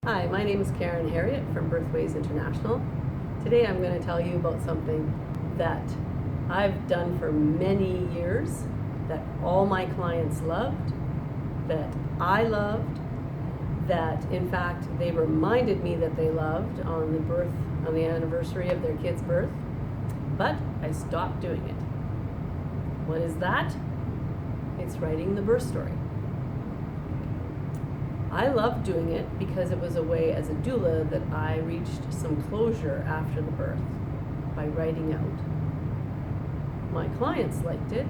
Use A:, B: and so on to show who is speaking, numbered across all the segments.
A: Hi, my name is Karen Harriet from Birthways International. Today I'm going to tell you about something that I've done for many years, that all my clients loved, that I loved, that in fact they reminded me that they loved on the anniversary of their kid's birth, but I stopped doing it. What is that? It's writing the birth story. I loved doing it because it was a way as a doula that I reached some closure after the birth by writing out. My clients liked it,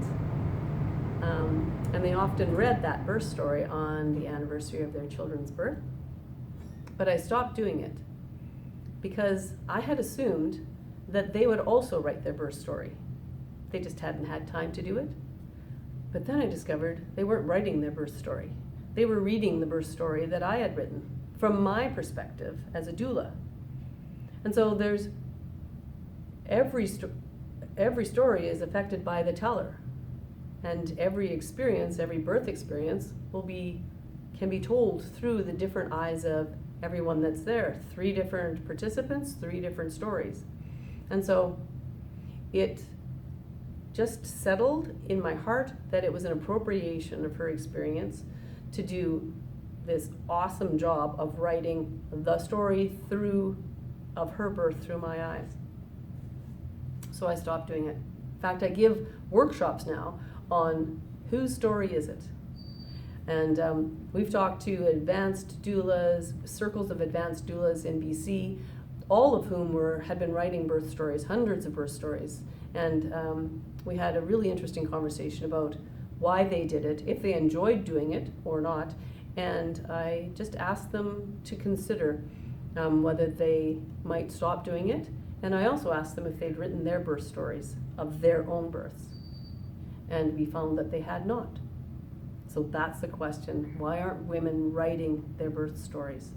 A: and they often read that birth story on the anniversary of their children's birth. But I stopped doing it because I had assumed that they would also write their birth story. They just hadn't had time to do it. But then I discovered they weren't writing their birth story. They were reading the birth story that I had written from my perspective as a doula. And so there's every story is affected by the teller. And every experience, every birth experience can be told through the different eyes of everyone that's there. 3 different participants, 3 different stories. And so it just settled in my heart that it was an appropriation of her experience to do this awesome job of writing the story of her birth through my eyes. So I stopped doing it. In fact, I give workshops now on whose story is it. And we've talked to advanced doulas, circles of advanced doulas in BC, all of whom had been writing birth stories, hundreds of birth stories. And we had a really interesting conversation about why they did it, if they enjoyed doing it or not. And I just asked them to consider whether they might stop doing it. And I also asked them if they'd written their birth stories of their own births. And we found that they had not. So that's the question. Why aren't women writing their birth stories?